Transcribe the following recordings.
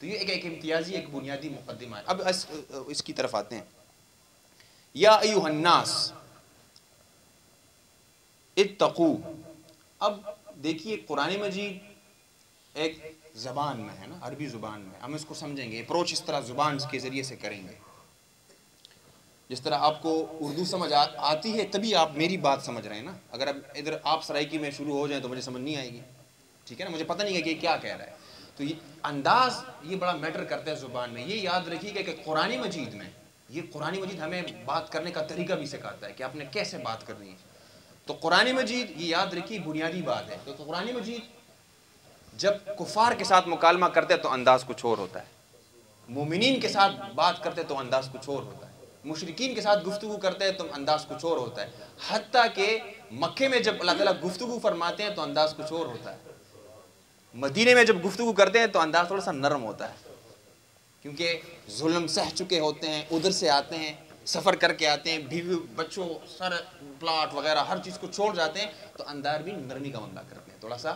تو یہ ایک امتیازی ایک بنیادی مقدمہ ہے. اب اس کی طرف آتے ہیں. یا ایھا الناس اتقوا. اب دیکھیے قرآن مجید ایک زبان میں ہے نا، عربی زبان میں، ہم اس کو سمجھیں گے. اپروچ اس طرح زبان کے ذریعے سے کریں گے. جس طرح آپ کو اردو سمجھ آتی ہے تبھی آپ میری بات سمجھ رہے ہیں نا. اگر اب ادھر آپ سرائکی میں شروع ہو جائیں تو مجھے سمجھ نہیں آئے گی. ٹھیک ہے نا، مجھے پتہ نہیں ہے کہ یہ کیا کہہ رہا ہے. تو یہ انداز یہ بڑا میٹر کرتا ہے زبان میں. یہ یاد رکھیے کہ قرآن مجید میں یہ قرآن مجید ہمیں بات کرنے کا طریقہ بھی سکھاتا ہے کہ آپ نے کیسے بات کرنی ہے. تو قرآن مجید یہ یاد رکھیے بنیادی بات ہے. تو قرآن مجید جب کفار کے ساتھ مکالمہ کرتے تو انداز کچھ اور ہوتا ہے، مومنین کے ساتھ بات کرتے تو انداز کچھ اور ہوتا ہے، مشرکین کے ساتھ گفتگو کرتے ہیں تو انداز کچھ اور ہوتا ہے. حتیٰ کہ مکے میں جب اللہ تعالیٰ گفتگو فرماتے ہیں تو انداز کچھ اور ہوتا ہے. مدینے میں جب گفتگو کرتے ہیں تو انداز تھوڑا سا نرم ہوتا ہے، کیونکہ ظلم سہ چکے ہوتے ہیں، ادھر سے آتے ہیں، سفر کر کے آتے ہیں، بیوی بچوں سر پلاٹ وغیرہ ہر چیز کو چھوڑ جاتے ہیں، تو انداز بھی نرمی کا معاملہ کرتے ہیں، تھوڑا سا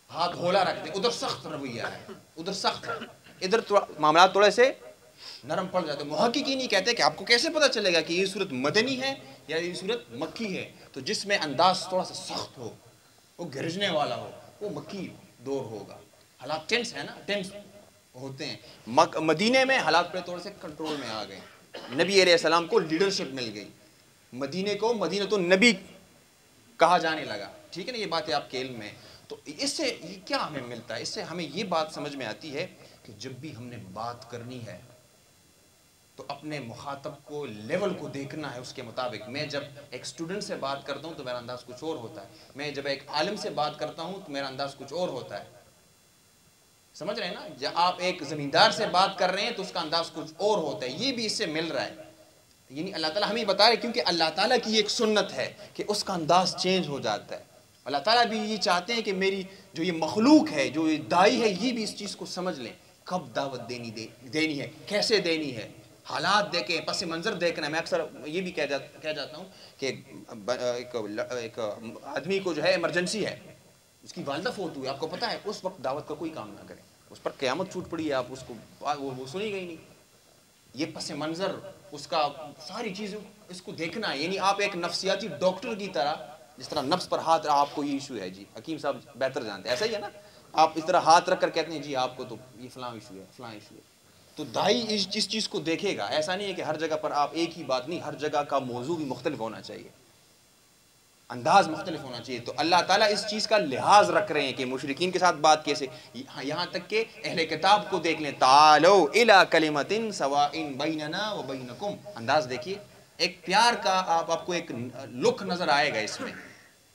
ہاتھ ہولا رکھتے ہیں. ادھر سخت رویہ ہے، ادھر سخت ہے، ادھر معاملات تھوڑے سے نرم پڑ جاتے ہیں. محققین نہیں کہتے کہ آپ کو کیسے پتہ چلے گا کہ یہ صورت مدنی ہے یا یہ صورت مکی ہے. تو جس میں انداز تھوڑا سا سخت ہو، وہ گرجنے والا ہو، وہ مکی دور ہوگا. حالات ٹینس ہے نا، ٹینس ہوتے ہیں. مدینے میں حالات پہ تھوڑے سے کنٹرول میں آ گئے. نبی علیہ السلام کو لیڈرشپ مل گئی، مدینے کو مدینۃ النبی کہا جانے لگا. ٹھیک ہے نا، یہ باتیں آپ کے علم میں. تو اس سے یہ کیا ہمیں ملتا ہے؟ اس سے ہمیں یہ بات سمجھ میں آتی ہے کہ جب بھی ہم نے بات کرنی ہے تو اپنے مخاطب کو لیول کو دیکھنا ہے اس کے مطابق. میں جب ایک اسٹوڈنٹ سے بات کرتا ہوں تو میرا انداز کچھ اور ہوتا ہے، میں جب ایک عالم سے بات کرتا ہوں تو میرا انداز کچھ اور ہوتا ہے. سمجھ رہے ہیں نا؟ جب آپ ایک زمیندار سے بات کر رہے ہیں تو اس کا انداز کچھ اور ہوتا ہے. یہ بھی اس سے مل رہا ہے. یعنی اللہ تعالیٰ ہمیں بتا رہے کیونکہ اللہ تعالیٰ کی ایک سنت ہے کہ اس کا انداز چینج ہو جاتا ہے. اللہ تعالیٰ بھی یہ چاہتے ہیں کہ میری جو یہ مخلوق ہے، جو یہ دائی ہے، یہ بھی اس چیز کو سمجھ لیں. کب دعوت دینی ہے، کیسے دینی ہے، حالات دیکھیں، پس منظر دیکھنا ہے. میں اکثر یہ بھی کہہ جاتا ہوں کہ ایک آدمی کو جو ہے ایمرجنسی ہے، اس کی والدہ فوت ہوئی، آپ کو پتہ ہے، اس وقت دعوت کا کوئی کام نہ کریں. اس پر قیامت چھوٹ پڑی ہے، آپ اس کو وہ سنی گئی نہیں. یہ پس منظر اس کا ساری چیزیں اس کو دیکھنا ہے. یعنی آپ ایک نفسیاتی ڈاکٹر کی طرح، جس طرح نفس پر ہاتھ رہا، آپ کو یہ ایشو ہے جی، حکیم صاحب بہتر جانتے ہیں، ایسا ہی ہے نا. آپ اس طرح ہاتھ رکھ کر کہتے ہیں جی آپ کو تو یہ فلاں ایشو ہے، فلاں ایشو ہے. تو دائی اس چیز کو دیکھے گا. ایسا نہیں ہے کہ ہر جگہ پر آپ ایک ہی بات، نہیں، ہر جگہ کا موضوع بھی مختلف ہونا چاہیے، انداز مختلف ہونا چاہیے. تو اللہ تعالیٰ اس چیز کا لحاظ رکھ رہے ہیں کہ مشرکین کے ساتھ بات کیسے. یہاں تک کہ اہل کتاب کو دیکھ لیں، تعالوا الی کلمۃ سواء بیننا وبینکم. انداز دیکھیے، ایک پیار کا آپ کو ایک لک نظر آئے گا اس میں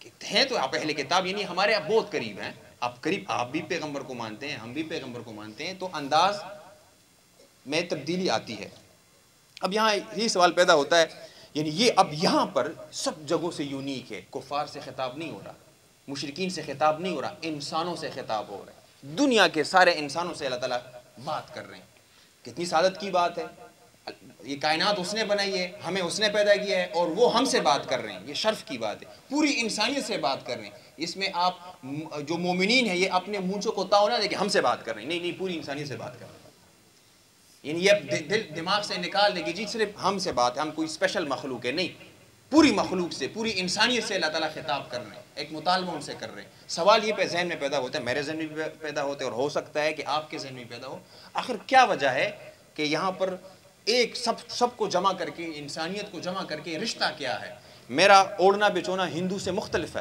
کہ ہیں تو آپ اہل کتاب، یعنی ہمارے آپ بہت قریب ہیں. آپ بھی پیغمبر کو مانتے ہیں، ہم بھی پیغمبر کو مانتے ہیں. تو انداز میں تبدیلی آتی ہے. اب یہاں یہ سوال پیدا ہوتا ہے، یعنی یہ اب یہاں پر سب جگہوں سے یونیک ہے. کفار سے خطاب نہیں ہو رہا، مشرکین سے خطاب نہیں ہو رہا، انسانوں سے خطاب ہو رہا ہے. دنیا کے سارے انسانوں سے اللہ تعالیٰ بات کر رہے ہیں. کتنی سعادت کی بات ہے. یہ کائنات اس نے بنائی ہے، ہمیں اس نے پیدا کیا ہے، اور وہ ہم سے بات کر رہے ہیں. یہ شرف کی بات ہے. پوری انسانیت سے بات کر رہے ہیں. اس میں آپ جو مومنین ہیں یہ اپنے منچوں کو تاؤ نہ دے کہ ہم سے بات کر رہے ہیں. نہیں، پوری انسانیت سے بات کر رہے ہیں. یعنی یہ دل دماغ سے نکال دے کہ جی صرف ہم سے بات ہے، ہم کوئی اسپیشل مخلوق ہے. نہیں، پوری مخلوق سے، پوری انسانیت سے اللہ تعالیٰ خطاب کر رہے ہیں. ایک مطالبہ ان سے کر رہے ہیں. سوال یہ ذہن میں پیدا ہوتا ہے، میرے ذہن میں بھی پیدا ہوتا ہے، اور ہو سکتا ہے کہ آپ کے ذہن میں پیدا ہو، آخر کیا وجہ ہے کہ یہاں پر ایک سب کو جمع کر کے، انسانیت کو جمع کر کے رشتہ کیا ہے؟ میرا اوڑھنا بچھونا ہندو سے مختلف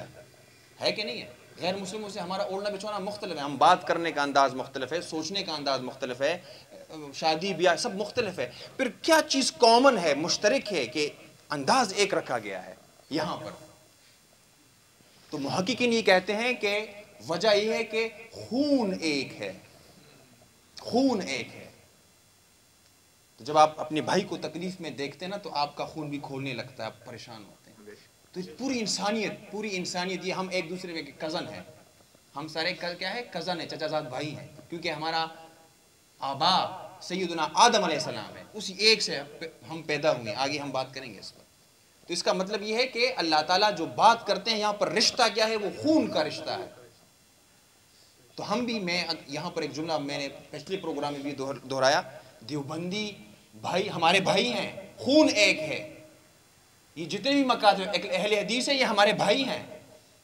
ہے کہ نہیں ہے؟ غیر مسلموں سے ہمارا اوڑھنا بچھونا مختلف ہے. ہم بات کرنے کا انداز مختلف ہے، سوچنے کا انداز مختلف ہے، شادی بیاہ سب مختلف ہے. پھر کیا چیز کامن ہے، مشترک ہے کہ انداز ایک رکھا گیا ہے یہاں پر؟ تو محققین یہ کہتے ہیں کہ وجہ یہ ہے کہ خون ایک ہے. خون ایک ہے. تو جب آپ اپنے بھائی کو تکلیف میں دیکھتے ہیں نا تو آپ کا خون بھی کھولنے لگتا ہے، آپ پریشان ہوتے ہیں. تو پوری انسانیت یہ ہم ایک دوسرے کے کزن ہیں. ہم سارے کیا ہے؟ کزن ہیں، چچا زاد بھائی ہیں. کیونکہ ہمارا آبا سیدنا آدم علیہ السلام ہے، اسی ایک سے ہم پیدا ہوئے. آگے ہم بات کریں گے اس پر. تو اس کا مطلب یہ ہے کہ اللہ تعالیٰ جو بات کرتے ہیں یہاں پر رشتہ کیا ہے؟ وہ خون کا رشتہ ہے. تو ہم بھی، میں یہاں پر ایک جملہ میں نے پچھلے پروگرام میں بھی دہرایا، دیوبندی بھائی ہمارے بھائی ہیں، خون ایک ہے، یہ جتنے بھی مکاتب اہل حدیث ہیں یہ ہمارے بھائی ہیں،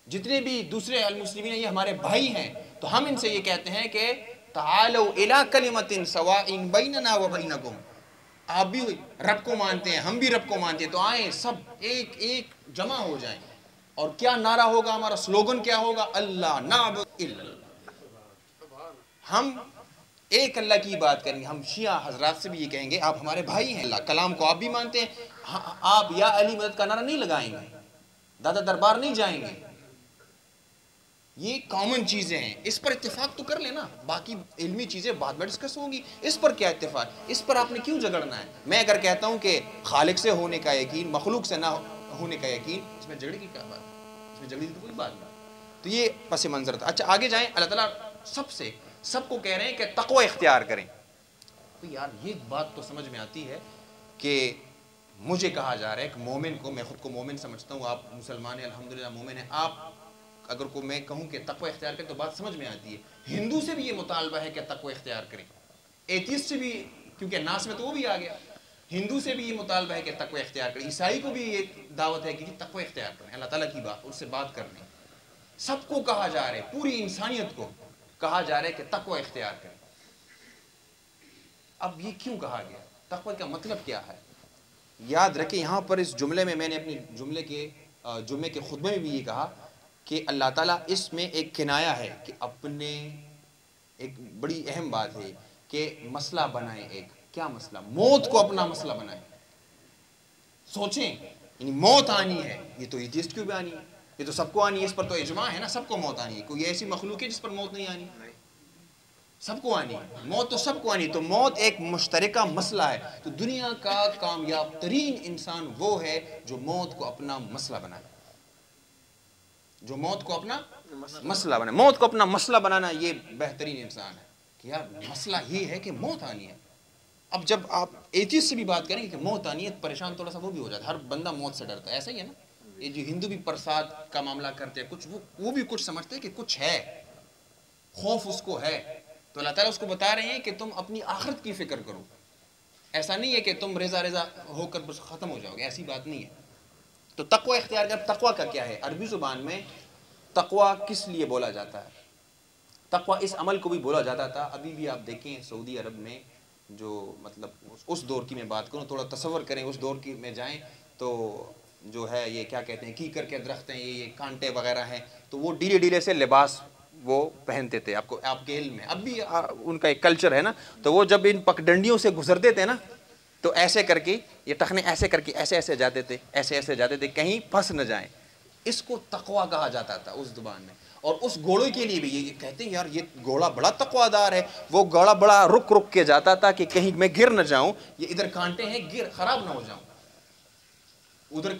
جتنے بھی دوسرے المسلمین ہیں یہ ہمارے بھائی ہیں. تو ہم ان سے یہ کہتے ہیں کہ تعالوا الی کلمۃ سواء بیننا وبینکم، آپ بھی رب کو مانتے ہیں ہم بھی رب کو مانتے ہیں، تو آئیں سب ایک ایک جمع ہو جائیں. اور کیا نعرہ ہوگا ہمارا، سلوگن کیا ہوگا، اللہ نعبد الا اللہ، ہم ایک اللہ کی بات کریں گے. ہم شیعہ حضرات سے بھی یہ کہیں گے آپ ہمارے بھائی ہیں، اللہ کلام کو آپ بھی مانتے ہیں، آپ یا علی مدد کا نعرہ نہیں لگائیں گے، دادا دربار نہیں جائیں گے. یہ کامن چیزیں ہیں، اس پر اتفاق تو کر لینا، باقی علمی چیزیں بعد میں ڈسکس ہوں گی. اس پر کیا اتفاق، اس پر آپ نے کیوں جھگڑنا ہے؟ میں اگر کہتا ہوں کہ خالق سے ہونے کا یقین، مخلوق سے نہ ہونے کا یقین، اس میں جھگڑے کی کیا بات ہے؟ اس میں جھگڑے کی تو کوئی بات نہیں. تو یہ پس منظر تھا. اچھا آگے جائیں. اللہ تعالیٰ سب کو کہہ رہے ہیں کہ تقوی اختیار کریں. تو یار یہ بات تو سمجھ میں آتی ہے کہ مجھے کہا جا رہا ہے کہ مومن کو، میں خود کو مومن سمجھتا ہوں، آپ مسلمان ہیں الحمدللہ مومن ہیں، آپ اگر کو میں کہوں کہ تقوی اختیار کریں تو بات سمجھ میں آتی ہے. ہندو سے بھی یہ مطالبہ ہے کہ تقوی اختیار کریں، ایتھیسٹ سے بھی، کیونکہ ناس میں تو وہ بھی آ گیا، ہندو سے بھی یہ مطالبہ ہے کہ تقوی اختیار کریں، عیسائی کو بھی یہ دعوت ہے کہ تقوی اختیار کریں، اللہ تعالیٰ کی بات، اس سے بات کریں. سب کو کہا جا رہا ہے، پوری انسانیت کو کہا جا رہا ہے کہ تقوی اختیار کریں. اب یہ کیوں کہا گیا، تقوی کا مطلب کیا ہے؟ یاد رکھیں یہاں پر اس جملے میں نے اپنے جمعے کے خطبے میں بھی یہ کہا کہ اللہ تعالیٰ اس میں ایک کنایا ہے کہ اپنے، ایک بڑی اہم بات ہے کہ مسئلہ بنائیں. ایک کیا مسئلہ؟ موت کو اپنا مسئلہ بنائیں. سوچیں یعنی موت آنی ہے، یہ تو ایتھیسٹ کیوں بھی آنی ہے، یہ تو سب کو آنی ہے، اس پر تو اجماع ہے نا، سب کو موت آنی ہے. کوئی ایسی مخلوق ہے جس پر موت نہیں آنی؟ سب کو آنی ہے موت، تو سب کو آنی ہے. تو موت ایک مشترکہ مسئلہ ہے. تو دنیا کا کامیاب ترین انسان وہ ہے جو موت کو اپنا مسئلہ بنائے، جو موت کو اپنا مسئلہ بنائے. موت کو اپنا مسئلہ بنانا یہ بہترین انسان ہے کہ یار مسئلہ یہ ہے کہ موت آنی ہے. اب جب آپ ایتھیسٹ سے بھی بات کریں کہ موت آنی ہے، پریشان تھوڑا سا وہ بھی ہو جاتا ہے، ہر بندہ موت سے ڈرتا ہے، ایسا ہی ہے نا. یہ جو ہندو بھی پرساد کا معاملہ کرتے ہیں، کچھ وہ بھی کچھ سمجھتے ہیں کہ کچھ ہے، خوف اس کو ہے. تو اللہ تعالیٰ اس کو بتا رہے ہیں کہ تم اپنی آخرت کی فکر کرو. ایسا نہیں ہے کہ تم رضا ہو کر بس ختم ہو جاؤ گے، ایسی بات نہیں ہے. تو تقوی اختیار کر. تقوی کا کیا ہے؟ عربی زبان میں تقوی کس لیے بولا جاتا ہے؟ تقوی اس عمل کو بھی بولا جاتا تھا. ابھی بھی آپ دیکھیں سعودی عرب میں، جو مطلب اس دور کی میں بات کروں، تھوڑا تصور کریں اس دور کی میں جائیں تو جو ہے یہ کیا کہتے ہیں، کیکر کے درخت ہیں، یہ کانٹے وغیرہ ہیں، تو وہ ڈھیلے ڈھیلے سے لباس وہ پہنتے تھے. آپ کے علم میں اب بھی ان کا ایک کلچر ہے نا. تو وہ جب ان پگڈنڈیوں سے گزرتے تھے نا، تو ایسے کر کے یہ ٹخنے ایسے کر کے ایسے جاتے تھے، ایسے جاتے تھے، کہیں پھنس نہ جائیں. اس کو تقوی کہا جاتا تھا اس زبان میں. اور اس گھوڑے کے لیے بھی یہ کہتے ہیں یار یہ گھوڑا بڑا تقوی دار ہے، وہ گھوڑا بڑا رک کے جاتا تھا کہ کہیں میں گر نہ جاؤں، یہ ادھر کانٹے ہیں خراب نہ ہو جاؤں. ادھر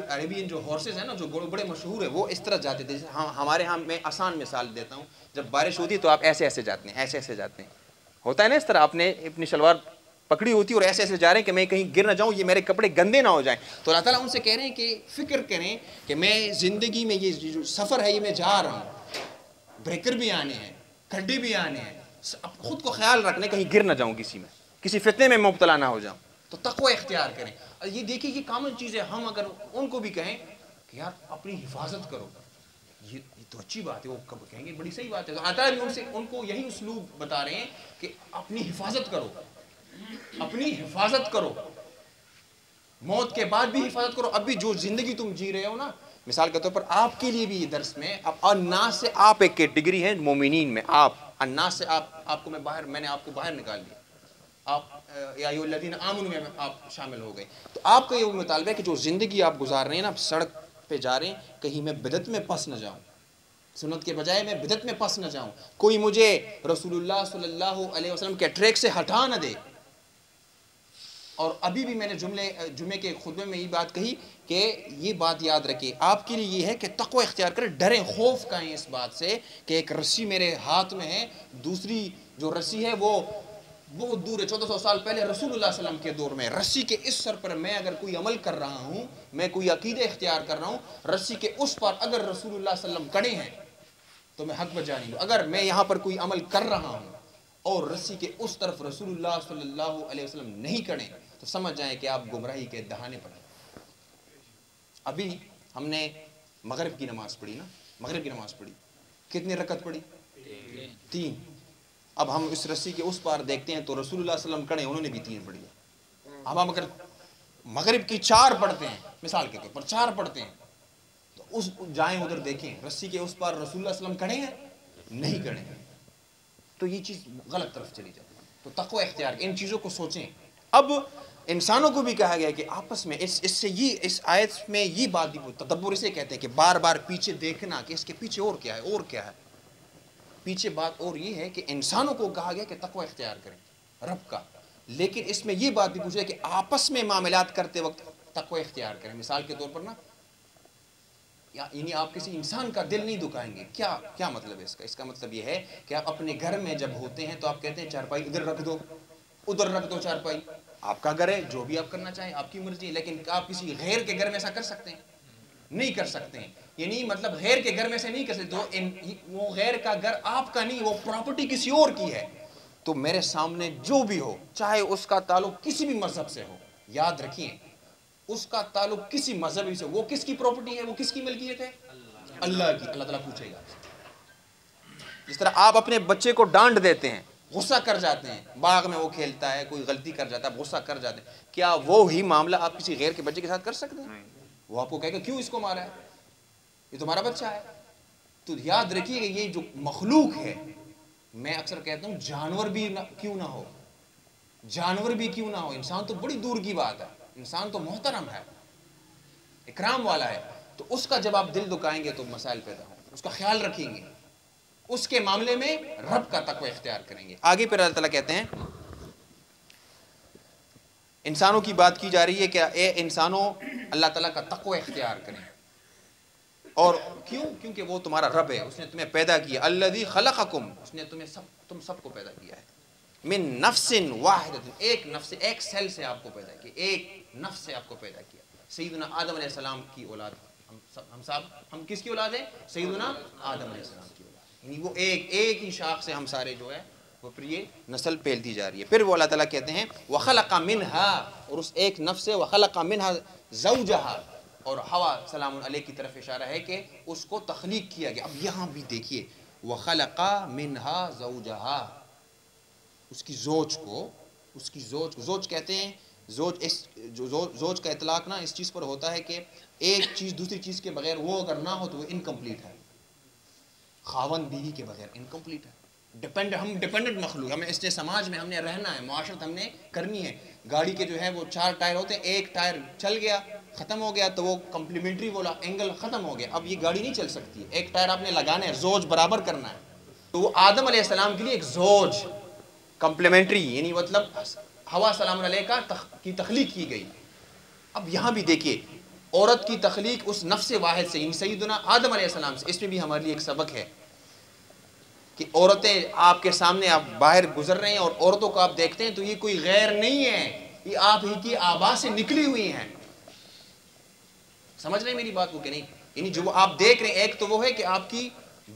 عربین جو ہارسز ہیں نا، جو گھوڑے بڑے مشہور ہیں، وہ اس طرح جاتے تھے. ہمارے ہاں میں آسان مثال دیتا ہوں، جب بارش ہوتی ہے تو آپ ایسے جاتے ہیں، ایسے جاتے ہیں، ہوتا ہے نا اس طرح. آپ نے اپنی شلوار پکڑی ہوتی اور ایسے جا رہے ہیں کہ میں کہیں گر نہ جاؤں، یہ میرے کپڑے گندے نہ ہو جائیں. تو اللہ تعالیٰ ان سے کہہ رہے ہیں کہ فکر کریں کہ میں زندگی میں یہ جو سفر ہے یہ میں جا رہا ہوں، بریکر بھی آنے ہیں، کھڈے بھی آنے ہیں، خود کو خیال رکھنے کہیں گر نہ جاؤں، کسی فتنے میں مبتلا نہ ہو جاؤں. تو تقوی اختیار کریں. یہ دیکھیں یہ کامن چیز ہے. ہم اگر ان کو بھی کہیں کہ یار اپنی حفاظت کرو، یہ تو اچھی بات ہے، وہ کب کہیں گے بڑی صحیح بات ہے. تو اللہ تعالیٰ بھی ان کو یہی اسلوب بتا رہے ہیں کہ اپنی حفاظت کرو، اپنی حفاظت کرو، موت کے بعد بھی حفاظت کرو. اب بھی جو زندگی تم جی رہے ہو نا، مثال کے طور پر آپ کے لیے بھی یہ درس میں، اب الناس سے آپ ایک کیٹیگری ہے مومنین میں، آپ الناس سے آپ کو میں نے آپ کو باہر نکال دیا، آپ یا ایھا الذین آمنوا میں آپ شامل ہو گئے. تو آپ کا یہ مطالبہ ہے کہ جو زندگی آپ گزار رہے ہیں نا، سڑک پہ جا رہے ہیں، کہیں میں بدعت میں پھنس نہ جاؤں، سنت کے بجائے میں بدعت میں پھنس نہ جاؤں، کوئی مجھے رسول اللہ صلی اللہ علیہ وسلم کے ٹریک سے ہٹا نہ دے. اور ابھی بھی میں نے جمعے کے خطبے میں یہ بات کہی کہ یہ بات یاد رکھیں، آپ کے لیے یہ ہے کہ تقوی اختیار کریں، ڈریں، خوف کہیں اس بات سے کہ ایک رسی میرے ہاتھ میں ہے، دوسری جو رسی ہے وہ بہت دور ہے، 1400 سال پہلے رسول اللہ صلی اللہ علیہ وسلم کے دور میں. رسی کے اس سر پر میں اگر کوئی عمل کر رہا ہوں، میں کوئی عقیدہ اختیار کر رہا ہوں، رسی کے اس پر اگر رسول اللہ صلی اللہ علیہ وسلم کڑے ہیں تو میں حق بجا نہیں دوں. اگر میں یہاں پر کوئی عمل کر رہا ہوں اور رسی کے اس طرف رسول اللہ صلی اللہ علیہ وسلم نہیں کریں تو سمجھ جائیں کہ آپ گمراہی کے دہانے پر ہیں. ابھی ہم نے مغرب کی نماز پڑھی نا, مغرب کی نماز پڑھی, کتنی رکعت پڑھی؟ 3. اب ہم اس رسی کے اس پار دیکھتے ہیں تو رسول اللہ صلی اللہ علیہ وسلم کھڑے, انہوں نے بھی 3 پڑھی ہے. اب ہم اگر مغرب کی 4 پڑھتے ہیں, مثال کے طور پر 4 پڑھتے ہیں, تو اس جائیں ادھر دیکھیں رسی کے اس پار رسول اللہ صلی اللہ علیہ وسلم کھڑے ہیں نہیں کھڑے ہیں, تو یہ چیز غلط طرف چلی جائے. تو تقوی اختیار, ان چیزوں کو سوچیں. اب انسانوں کو بھی کہا گیا کہ آپس میں اس آیت میں یہ بات بھی, تدبر اسے کہتے ہیں کہ بار بار پیچھے دیکھنا کہ اس کے پیچھے اور کیا ہے, اور کیا ہے پیچھے. بات اور یہ ہے کہ انسانوں کو کہا گیا کہ تقوی اختیار کریں رب کا, لیکن اس میں یہ بات بھی پوچھا کہ آپس میں معاملات کرتے وقت تقوی اختیار کریں. مثال کے طور پر نا, یعنی آپ کسی انسان کا دل نہیں دکھائیں گے. کیا مطلب ہے اس کا؟ اس کا مطلب یہ ہے کہ آپ اپنے گھر میں جب ہوتے ہیں تو آپ کہتے ہیں چارپائی ادھر رکھ دو, ادھر رکھ دو چارپائی. آپ کا گھر ہے, جو بھی آپ کرنا چاہیں آپ کی مرضی, لیکن آپ کسی غیر کے گھر میں ایسا کر سکتے ہیں؟ نہیں کر سکتے ہیں. یعنی مطلب غیر کے گھر میں سے نہیں کر سکتے. وہ غیر کا گھر آپ کا نہیں, وہ پراپرٹی کسی اور کی ہے. تو میرے سامنے جو بھی ہو, چاہے اس کا تعلق کسی بھی مذہب سے ہو, یاد رکھیے اس کا تعلق کسی مذہب سے, وہ کس کی پراپرٹی ہے, وہ کس کی ملکیت ہے؟ اللہ کی. اللہ تعالیٰ پوچھے گا. جس طرح آپ اپنے بچے کو ڈانٹ دیتے ہیں, غصہ کر جاتے ہیں, باغ میں وہ کھیلتا ہے, کوئی غلطی کر جاتا ہے, غصہ کر جاتے ہیں, کیا وہی معاملہ آپ کسی غیر کے بچے کے ساتھ کر سکتے ہیں؟ وہ آپ کو کہے گا کیوں اس کو مارا ہے, یہ تمہارا بچہ ہے. تو یاد رکھیے کہ یہ جو مخلوق ہے, میں اکثر کہتا ہوں جانور بھی کیوں نہ ہو, جانور بھی کیوں نہ ہو, انسان تو بڑی دور کی بات ہے, انسان تو محترم ہے, اکرام والا ہے. تو اس کا جب آپ دل دکھائیں گے تو مسائل پیدا ہوں, اس کا خیال رکھیں گے, اس کے معاملے میں رب کا تقوی اختیار کریں گے. آگے پھر اللہ تعالیٰ کہتے ہیں, انسانوں کی بات کی جا رہی ہے کہ اے انسانوں اللہ تعالیٰ کا تقوی اختیار کریں. اور کیوں؟ کیونکہ وہ تمہارا رب ہے, اس نے تمہیں پیدا کیا. الذی خلقکم, اس نے تم سب کو پیدا کیا ہے. من نفس واحدۃ, ایک نفس, ایک سیل سے آپ کو پیدا کیا, ایک نفس سے آپ کو پیدا کیا. سیدنا آدم علیہ السلام کی اولاد, ہم کس کی اولاد ہیں؟ سیدنا آدم علیہ السلام کی اولاد. یعنی وہ ایک ہی شاخ سے ہم سارے جو ہے وہ پھر یہ نسل پھیلتی جا رہی ہے. پھر وہ اللہ تعالیٰ کہتے ہیں وَخَلَقَ مِنْهَا, اور اس ایک نفس سے وَخَلَقَ مِنْهَا زَوْجَهَا, اور ہوا سلام علیہ کی طرف اشارہ ہے کہ اس کو تخلیق کیا گیا. اب یہاں بھی دیکھیے وَخَلَقَ مِنْهَا زَوْجَهَا, اس کی زوج کو, اس کی زوج کہتے ہیں. زوج کا اطلاق نا اس چیز پر ہوتا ہے کہ ایک چیز دوسری چیز کے بغیر وہ اگر نہ ہو تو وہ انکمپلیٹ ہے. خاوند بیوی کے بغیر انکمپلیٹ ہے. ہم ڈیپینڈنٹ مخلوق, ہمیں اس سماج میں ہم نے رہنا ہے, معاشرت ہم نے کرنی ہے. گاڑی کے جو ہے وہ 4 ٹائر ہوتے ہیں, ایک ٹائر چل گیا ختم ہو گیا تو وہ کمپلیمنٹری والا اینگل ختم ہو گیا, اب یہ گاڑی نہیں چل سکتی. ایک ٹائر آپ نے لگانا ہے, زوج برابر کرنا ہے. تو وہ آدم علیہ السلام کے لیے ایک زوج کمپلیمنٹری, یعنی مطلب ہوا سلام علیہ کی تخلیق کی گئی. اب یہاں بھی دیکھیے عورت کی تخلیق اس نفس واحد سے, یعنی سیدنا آدم علیہ السلام سے. اس میں بھی ہمارے لیے ایک سبق ہے کہ عورتیں آپ کے سامنے, آپ باہر گزر رہے ہیں اور عورتوں کو آپ دیکھتے ہیں تو یہ کوئی غیر نہیں ہے, یہ آپ ہی کی آبا سے نکلی ہوئی ہیں. سمجھ رہے ہیں میری بات کو کہ نہیں؟ یعنی جو آپ دیکھ رہے ہیں ایک تو وہ ہے کہ آپ کی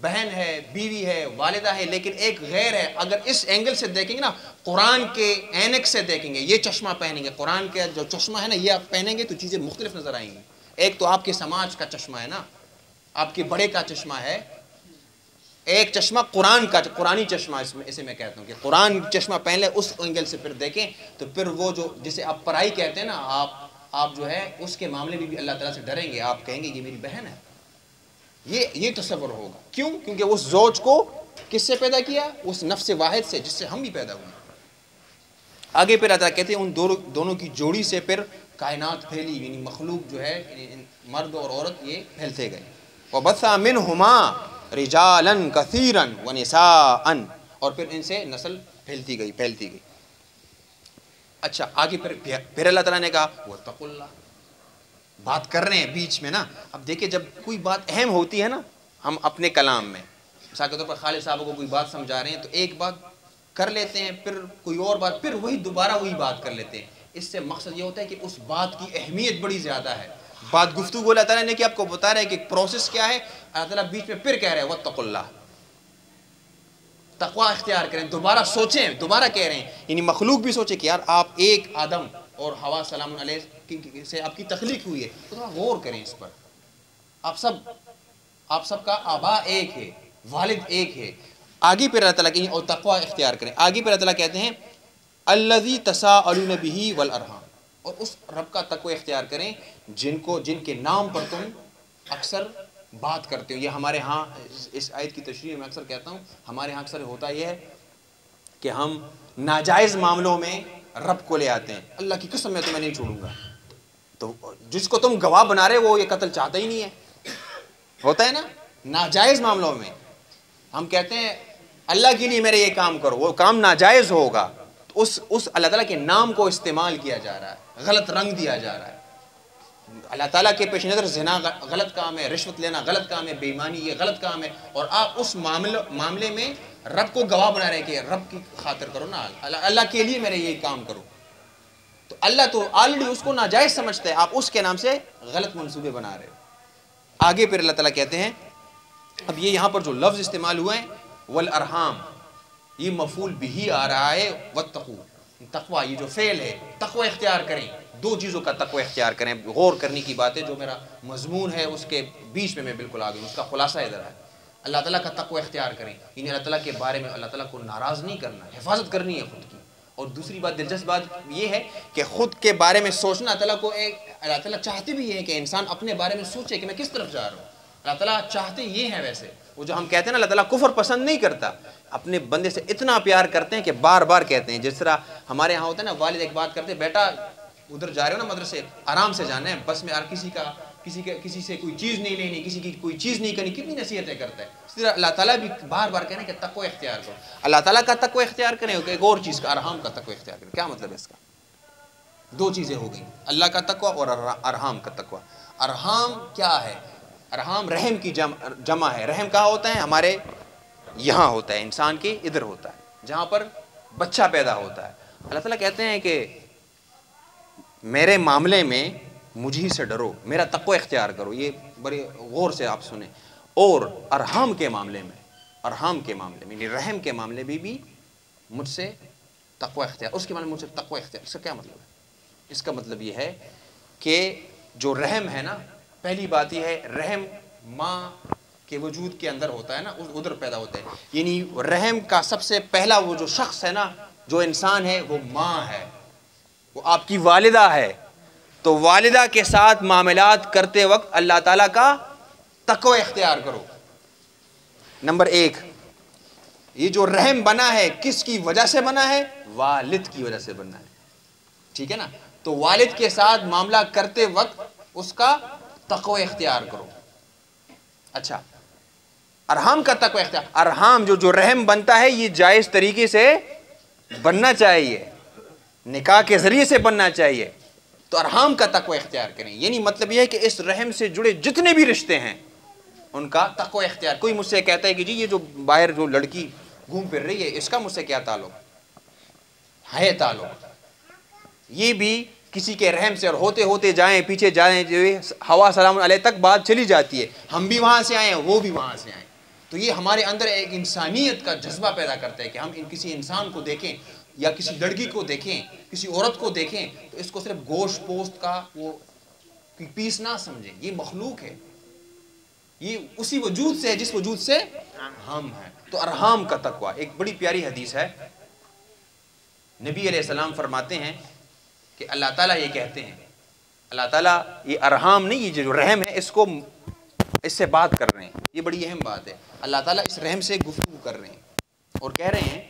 بہن ہے, بیوی ہے, والدہ ہے, لیکن ایک غیر ہے. اگر اس اینگل سے دیکھیں گے نا, قرآن کے اینک سے دیکھیں گے, یہ چشمہ پہنیں گے, قرآن کا جو چشمہ ہے نا یہ آپ پہنیں گے تو چیزیں مختلف نظر آئیں گی. ایک تو آپ کے سماج کا چشمہ ہے نا, آپ کے بڑے کا چشمہ ہے, ایک چشمہ قرآن کا, قرآنی چشمہ اسے میں کہتا ہوں کہ قرآن چشمہ پہلے اس اینگل سے پھر دیکھیں تو پھر وہ جو جسے آپ پرائی کہتے ہیں نا, آپ جو ہے اس کے معاملے میں بھی اللہ تعالیٰ سے ڈریں گے. آپ کہیں گے یہ میری بہن ہے, یہ تصور ہوگا. کیوں؟ کیونکہ اس زوج کو کس سے پیدا کیا؟ اس نفس واحد سے جس سے ہم بھی پیدا ہوئے. آگے پھر اللہ کہتے ہیں ان دونوں کی جوڑی سے پھر کائنات پھیلی, یعنی مخلوق جو ہے مرد اور عورت یہ پھیلتے گئے. وَبَثَّ مِنْهُمَا رِجَالًا كَثِيرًا وَنِسَاءً, اور پھر ان سے نسل پھیلتی گئی. اچھا آگے پھر اللہ تعالیٰ نے کہا وَاتَّقُوا اللَّهَ, بات کر رہے ہیں بیچ میں نا. اب دیکھیں جب کوئی بات اہم ہوتی ہے نا, ہم اپنے کلام میں مثال کے طور پر خالد صاحب کو کوئی بات سمجھا رہے ہیں تو ایک بات کر لیتے ہیں, پھر کوئی اور بات, پھر دوبارہ وہی بات کر لیتے ہیں. اس سے مقصد یہ ہوتا ہے کہ اس بات کی اہمیت بڑی زیادہ ہے. بات گفتگو اللہ تعالیٰ نے کہ آپ کو بتا رہے ہیں کہ پروسیس کیا ہے. اللہ تعالیٰ بیچ میں پھر کہہ رہے ہیں واتقوا اللہ, تقوی اختیار کریں، دوبارہ سوچیں، دوبارہ کہہ رہے ہیں، یعنی مخلوق بھی سوچے کہ یار آپ ایک آدم اور حوا سلام علیہ سے آپ کی تخلیق ہوئی ہے، تو تھوڑا غور کریں اس پر. آپ سب کا آبا ایک ہے، والد ایک ہے. آگے پھر اللہ تعالیٰ اور تقوی اختیار کریں. آگے پھر اللہ تعالیٰ کہتے ہیں الذی تساءلون بہ والارحام، اور اس رب کا تقوی اختیار کریں جن کے نام پر تم اکثر بات کرتے ہو. یہ ہمارے ہاں اس آیت کی تشریح میں اکثر کہتا ہوں، ہمارے ہاں اکثر ہوتا یہ ہے کہ ہم ناجائز معاملوں میں رب کو لے آتے ہیں. اللہ کی قسم میں تمہیں نہیں چھوڑوں گا، تو جس کو تم گواہ بنا رہے وہ یہ قتل چاہتا ہی نہیں ہے. ہوتا ہے نا ناجائز معاملوں میں ہم کہتے ہیں اللہ کے لیے میرے یہ کام کرو، وہ کام ناجائز ہوگا تو اس اللہ تعالیٰ کے نام کو استعمال کیا جا رہا ہے، غلط رنگ دیا جا رہا ہے. اللہ تعالیٰ کے پیش نظر زنا غلط کام ہے، رشوت لینا غلط کام ہے، بے ایمانی یہ غلط کام ہے، اور آپ اس معاملے میں رب کو گواہ بنا رہے ہیں کہ رب کی خاطر کرو نا، اللہ کے لیے میرے یہ کام کرو. تو اللہ تو آلریڈی اس کو ناجائز سمجھتا ہے، آپ اس کے نام سے غلط منصوبے بنا رہے ہو. آگے پھر اللہ تعالیٰ کہتے ہیں، اب یہ یہاں پر جو لفظ استعمال ہوئے ہیں والارحام، یہ مفعول بھی آ رہا ہے واتقوا، تقوی یہ جو فعل ہے، تقوی اختیار کریں. دو چیزوں کا تقوی اختیار کریں. غور کرنے کی بات ہے، جو میرا مضمون ہے اس کے بیچ میں بالکل آگے اس کا خلاصہ ادھر ہے. اللہ تعالیٰ کا تقوی اختیار کریں، یعنی اللہ تعالیٰ کے بارے میں اللہ تعالیٰ کو ناراض نہیں کرنا، حفاظت کرنی ہے خود کی. اور دوسری بات، دلچسپ بات یہ ہے کہ خود کے بارے میں سوچنا اللہ تعالیٰ چاہتے بھی ہے کہ انسان اپنے بارے میں سوچے کہ میں کس طرف جا رہا ہوں. اللہ تعالیٰ چاہتے یہ ہیں. ویسے وہ جو ہم کہتے ہیں نا اللہ تعالیٰ کفر پسند نہیں کرتا، اپنے بندے سے اتنا پیار کرتے ہیں کہ بار بار کہتے ہیں. جس طرح ہمارے یہاں ہوتا ہے نا، والد ایک بات کرتے ہیں، بیٹا ادھر جا رہے ہو نا مدرسے، آرام سے جانا ہے، بس میں کسی سے کوئی چیز نہیں لینی، کسی کی کوئی چیز نہیں کرنی. کتنی نصیحتیں کرتا ہے. اس طرح اللہ تعالیٰ بھی بار بار کہنا کہ تقوی اختیار کرو. اللہ تعالیٰ کا تقوی اختیار کریں، ایک اور چیز کا ارحام کا تقوی اختیار کریں. کیا مطلب ہے اس کا؟ دو چیزیں ہو گئیں، اللہ کا تقوی اور ارحام کا تقوی. ارحام کیا ہے؟ ارحام رحم کی جمع ہے. رحم کہاں ہوتا ہے؟ ہمارے یہاں ہوتا ہے، انسان کے ادھر ہوتا ہے جہاں پر بچہ پیدا ہوتا ہے. اللہ تعالیٰ کہتے ہیں کہ میرے معاملے میں مجھ ہی سے ڈرو، میرا تقوی اختیار کرو. یہ بڑے غور سے آپ سنیں. اور ارحام کے معاملے میں یعنی رحم کے معاملے میں بھی مجھ سے تقوی اختیار، اس کے معاملے میں مجھ سے تقوی اختیار. اس کا کیا مطلب ہے؟ اس کا مطلب یہ ہے کہ جو رحم ہے نا، پہلی بات یہ ہے رحم ماں کے وجود کے اندر ہوتا ہے نا، ادھر پیدا ہوتا ہے. یعنی رحم کا سب سے پہلا وہ جو شخص ہے نا، جو انسان ہے، وہ ماں ہے، وہ آپ کی والدہ ہے. تو والدہ کے ساتھ معاملات کرتے وقت اللہ تعالیٰ کا تقوی اختیار کرو. نمبر ایک، یہ جو رحم بنا ہے کس کی وجہ سے بنا ہے؟ والد کی وجہ سے بنا ہے. ٹھیک ہے نا؟ تو والد کے ساتھ معاملہ کرتے وقت اس کا تقوی اختیار کرو. اچھا، ارحام کا تقوی اختیار. ارحام جو رحم بنتا ہے یہ جائز طریقے سے بننا چاہیے، نکاح کے ذریعے سے بننا چاہیے. تو ارحام کا تقوی اختیار کریں. یعنی مطلب یہ ہے کہ اس رحم سے جڑے جتنے بھی رشتے ہیں ان کا تقوی اختیار. کوئی مجھ سے کہتا ہے کہ جی یہ جو باہر جو لڑکی گھوم پھر رہی ہے اس کا مجھ سے کیا تعلق ہے؟ تعلق یہ بھی کسی کے رحم سے، اور ہوتے ہوتے جائیں پیچھے جائیں، جو حوا سلام علیہ تک بات چلی جاتی ہے. ہم بھی وہاں سے آئے ہیں، وہ بھی وہاں سے آئیں. تو یہ ہمارے اندر ایک انسانیت کا جذبہ پیدا کرتا ہے کہ ہم کسی انسان کو دیکھیں یا کسی لڑکی کو دیکھیں، کسی عورت کو دیکھیں تو اس کو صرف گوشت پوست کا وہ پیس نہ سمجھیں. یہ مخلوق ہے، یہ اسی وجود سے ہے جس وجود سے ہم ہیں. تو ارحام کا تقوی. ایک بڑی پیاری حدیث ہے، نبی علیہ السلام فرماتے ہیں کہ اللہ تعالیٰ یہ کہتے ہیں، اللہ تعالیٰ یہ ارحام نہیں، یہ جو رحم ہے اس سے بات کر رہے ہیں. یہ بڑی اہم بات ہے. اللہ تعالیٰ اس رحم سے گفتگو کر رہے ہیں اور کہہ رہے ہیں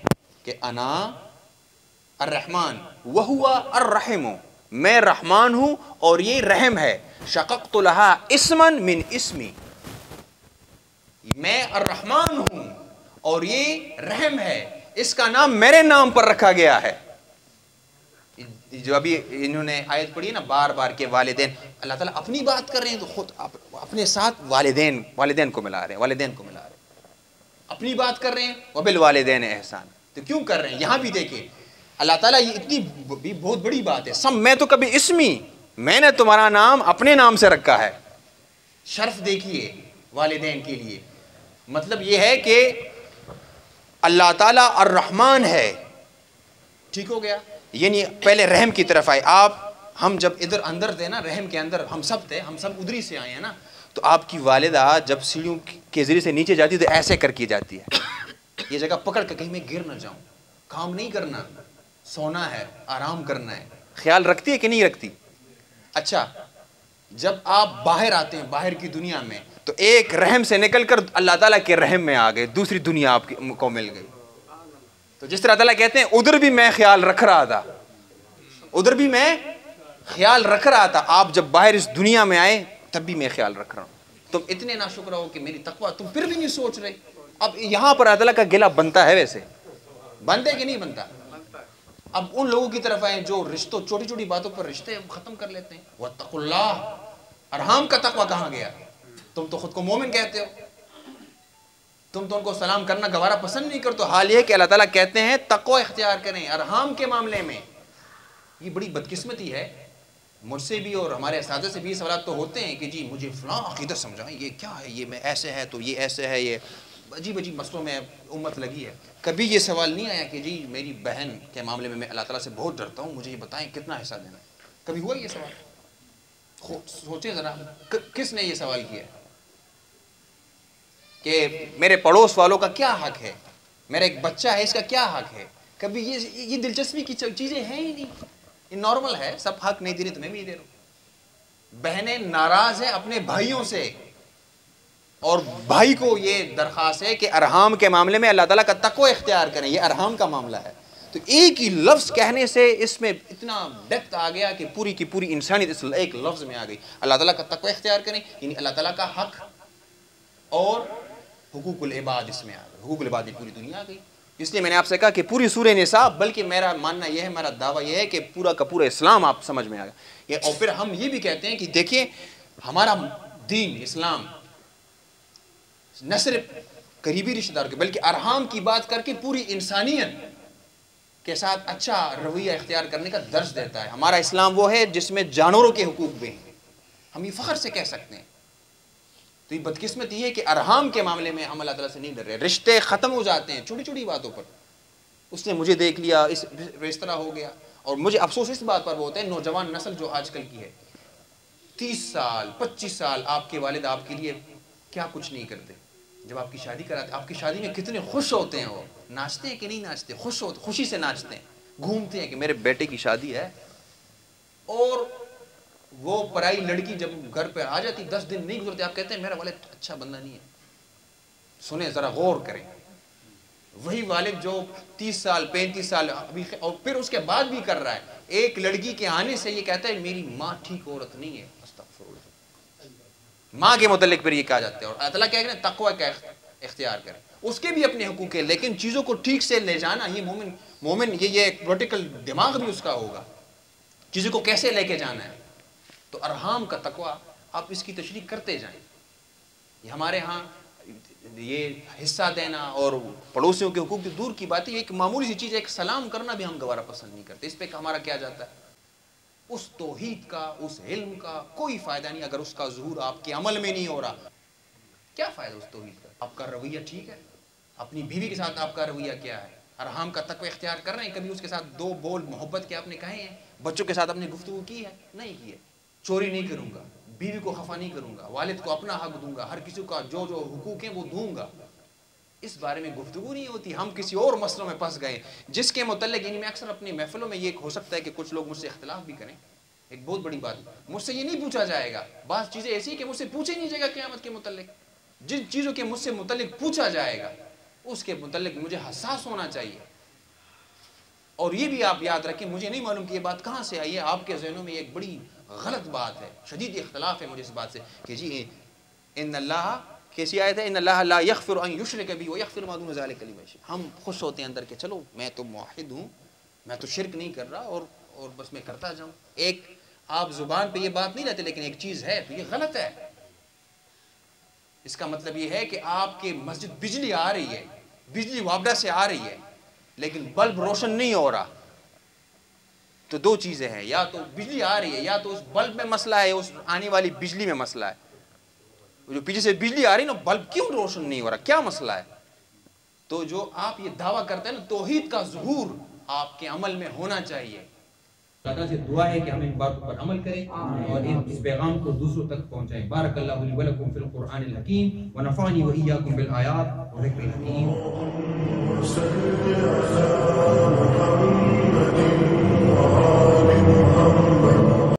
کہ انا الرحمن وہو الرحم، میں رحمان ہوں اور یہ رحم ہے. شققت لها اسما من اسمی، میں الرحمن ہوں اور یہ رحم ہے، اس کا نام میرے نام پر رکھا گیا ہے. جو ابھی انہوں نے آیت پڑھی نا بار بار کے والدین، اللہ تعالیٰ اپنی بات کر رہے ہیں تو خود اپنے ساتھ والدین کو ملا رہے ہیں. اپنی بات کر رہے ہیں وبالوالدین احسان. تو کیوں کر رہے ہیں؟ یہاں بھی دیکھیں اللہ تعالیٰ یہ اتنی بہت بڑی بات ہے. میں تو کبھی اسمی، میں نے تمہارا نام اپنے نام سے رکھا ہے. شرف دیکھیے والدین کے لیے. مطلب یہ ہے کہ اللہ تعالیٰ الرحمن ہے، ٹھیک ہو گیا، یعنی پہلے رحم کی طرف آئے آپ. ہم جب ادھر اندر تھے نا، رحم کے اندر ہم سب تھے، ہم سب ادھری سے آئے ہیں نا. تو آپ کی والدہ جب سیڑھیوں کے ذریعے سے نیچے جاتی تو ایسے کر کے جاتی ہے، یہ جگہ پکڑ کے کہیں میں گر نہ جاؤں. کام نہیں کرنا، سونا ہے، آرام کرنا ہے. خیال رکھتی ہے کہ نہیں رکھتی؟ اچھا، جب آپ باہر آتے ہیں باہر کی دنیا میں تو ایک رحم سے نکل کر اللہ تعالیٰ کے رحم میں آ گئے، دوسری دنیا آپ کو مل گئی. تو جس طرح تعالیٰ کہتے ہیں ادھر بھی میں خیال رکھ رہا تھا، ادھر بھی میں خیال رکھ رہا تھا، آپ جب باہر اس دنیا میں آئے تب بھی میں خیال رکھ رہا ہوں. تم اتنے ناشکر ہو کہ میری تقویٰ تم پھر بھی نہیں سوچ رہے. اب یہاں پر اللہ تعالیٰ کا گلہ بنتا ہے، ویسے بنتا ہے کہ نہیں بنتا؟ اب ان لوگوں کی طرف آئیں جو رشتوں، چھوٹی چھوٹی باتوں پر رشتے ختم کر لیتے ہیں. واتقوا اللہ، ارحام کا تقویٰ کہاں گیا؟ تم تو خود کو مومن کہتے ہو، تم تو ان کو سلام کرنا گوارا پسند نہیں کرتے. حال یہ کہ اللہ تعالیٰ کہتے ہیں تقویٰ اختیار کریں ارحام کے معاملے میں. یہ بڑی بدقسمتی ہے. مجھ سے بھی اور ہمارے اساتذہ سے بھی یہ سوالات تو ہوتے ہیں کہ جی مجھے فلاں عقیدہ سمجھائیں، یہ کیا ہے، یہ میں ایسے ہے تو یہ ایسے ہے، یہ عجیب عجیب مسئلوں میں امت لگی ہے. کبھی یہ سوال نہیں آیا کہ جی میری بہن کے معاملے میں اللہ تعالیٰ سے بہت ڈرتا ہوں، مجھے یہ بتائیں کتنا حصہ دینا ہے؟ کبھی ہوا یہ سوال؟ سوچیں ذرا، کس نے یہ سوال کیا کہ میرے پڑوس والوں کا کیا حق ہے، میرا ایک بچہ ہے اس کا کیا حق ہے؟ کبھی یہ دلچسپی کی چیزیں ہیں ہی نہیں. یہ نارمل ہے، سب حق نہیں دے رہے تو میں بھی دے رہا ہوں. بہنیں ناراض ہیں اپنے بھائیوں سے، اور بھائی کو یہ درخواست ہے کہ ارحام کے معاملے میں اللہ تعالیٰ کا تقوی اختیار کریں. یہ ارحام کا معاملہ ہے. تو ایک ہی لفظ کہنے سے اس میں اتنا ڈیپتھ آ گیا کہ پوری کی پوری انسانیت اس ایک لفظ میں آ گئی. اللہ تعالیٰ کا تقوی اختیار کریں، یعنی اللہ تعالیٰ کا حق اور حقوق العباد اس میں آ گئے. حقوق العباد میں پوری دنیا آ گئی. اس لیے میں نے آپ سے کہا کہ پوری سورہ نساء، بلکہ میرا ماننا یہ ہے، میرا دعویٰ یہ ہے کہ پورا کا پورا اسلام آپ سمجھ میں آ گیا. اور پھر ہم یہ بھی کہتے ہیں کہ دیکھیں ہمارا دین اسلام نہ صرف قریبی رشتہ دار کے بلکہ ارحام کی بات کر کے پوری انسانیت کے ساتھ اچھا رویہ اختیار کرنے کا درس دیتا ہے. ہمارا اسلام وہ ہے جس میں جانوروں کے حقوق بھی ہیں. ہم یہ فخر سے کہہ سکتے ہیں. تو یہ بدقسمت یہ ہے کہ ارحام کے معاملے میں ہم اللہ تعالیٰ سے نہیں ڈر رہے. رشتے ختم ہو جاتے ہیں چھوٹی چھوٹی باتوں پر. اس نے مجھے دیکھ لیا، اس طرح ہو گیا. اور مجھے افسوس اس بات پر ہوتا ہے نوجوان نسل جو آج کل کی ہے، 30 سال 25 سال آپ کے والد آپ کے لیے کیا کچھ نہیں کرتے. جب آپ کی شادی کراتے، آپ کی شادی میں کتنے خوش ہوتے ہیں، وہ ناچتے ہیں کہ نہیں ناچتے؟ خوشی سے ناچتے ہیں، گھومتے ہیں کہ میرے بیٹے کی شادی ہے. اور وہ پرائی لڑکی جب گھر پہ آ جاتی 10 دن نہیں گزرتے، آپ کہتے ہیں میرا والد اچھا بندہ نہیں ہے. سنیں ذرا، غور کریں. وہی والد جو 30 سال 35 سال ابھی اور پھر اس کے بعد بھی کر رہا ہے، ایک لڑکی کے آنے سے یہ کہتا ہے میری ماں ٹھیک عورت نہیں ہے. استغفر اللہ. ماں کے متعلق پھر یہ کہا جاتا ہے. اور اللہ تعالیٰ کہہ رہے ہیں تقوی کا اختیار کریں. اس کے بھی اپنے حقوق ہیں، لیکن چیزوں کو ٹھیک سے لے جانا، یہ مومن یہ ایک پریکٹیکل دماغ بھی اس کا ہوگا، چیزوں کو کیسے لے کے جانا ہے. تو ارحام کا تقوی آپ اس کی تشریح کرتے جائیں. یہ ہمارے ہاں یہ حصہ دینا اور پڑوسیوں کے حقوق کی دور کی بات ہے. ایک معمولی سی چیز ہے، ایک سلام کرنا بھی ہم گوارا پسند نہیں کرتے. اس پہ ہمارا کیا جاتا ہے؟ اس توحید کا، اس علم کا کوئی فائدہ نہیں اگر اس کا ظہور آپ کے عمل میں نہیں ہو رہا. کیا فائدہ اس توحید کا؟ آپ کا رویہ ٹھیک ہے؟ اپنی بیوی کے ساتھ آپ کا رویہ کیا ہے؟ ارحام کا تقوی اختیار کر رہے ہیں؟ کبھی اس کے ساتھ 2 بول محبت کے آپ نے کہے ہیں؟ بچوں کے ساتھ آپ نے گفتگو کی ہے؟ نہیں کی ہے. چوری نہیں کروں گا، بیوی کو خفا نہیں کروں گا، والد کو اپنا حق دوں گا، ہر کسی کا جو حقوق ہیں وہ دوں گا. اس بارے میں گفتگو نہیں ہوتی. ہم کسی اور مسئلوں میں پھنس گئے جس کے متعلق میں اکثر اپنی محفلوں میں یہ ہو سکتا ہے کہ کچھ لوگ مجھ سے اختلاف بھی کریں. ایک بہت بڑی بات، مجھ سے یہ نہیں پوچھا جائے گا. بعض چیزیں ایسی کہ مجھ سے پوچھے نہیں جائے گا قیامت کے متعلق. جن چیزوں کے مجھ سے متعلق پوچھا جائے گا اس کے متعلق مجھے حساس ہونا چاہیے. اور یہ بھی آپ یاد رکھیں، مجھے نہیں معلوم کہ یہ بات کہاں سے آئی ہے. آپ کے ذہنوں میں ایک بڑی غلط بات ہے، شدید اختلاف ہے مجھے اس بات سے کہ جی ان اللہ کیسی آیت ہے، ان اللہ لا یغفر ان یشرک بہ ویغفر ما دون ذلک لمن یشاء. ہم خوش ہوتے ہیں اندر کہ چلو میں تو موحد ہوں، میں تو شرک نہیں کر رہا اور بس میں کرتا جاؤں. ایک آپ زبان پہ یہ بات نہیں رہتے لیکن ایک چیز ہے تو یہ غلط ہے. اس کا مطلب یہ ہے کہ آپ کے مسجد بجلی آ رہی ہے، بجلی وابڈا سے آ رہی ہے لیکن بلب روشن نہیں ہو رہا. تو 2 چیزیں ہیں، یا تو بجلی آ رہی ہے یا تو اس بلب میں مسئلہ ہے، اس آنے والی بجلی میں مسئلہ ہے. جو پیچھے سے بجلی آ رہی ہے نا، بلب کیوں روشن نہیں ہو رہا، کیا مسئلہ ہے؟ تو جو آپ یہ دعویٰ کرتے ہیں نا توحید کا ظہور آپ کے عمل میں ہونا چاہیے. اللہ تعالیٰ سے دعا ہے کہ ہم ان باتوں پر عمل کریں اور اس پیغام کو دوسروں تک پہنچائیں. بارک اللہ لی ولکم فی القرآن الحکیم ونفعنی وإیاکم بالآیات وذکر الحکیم.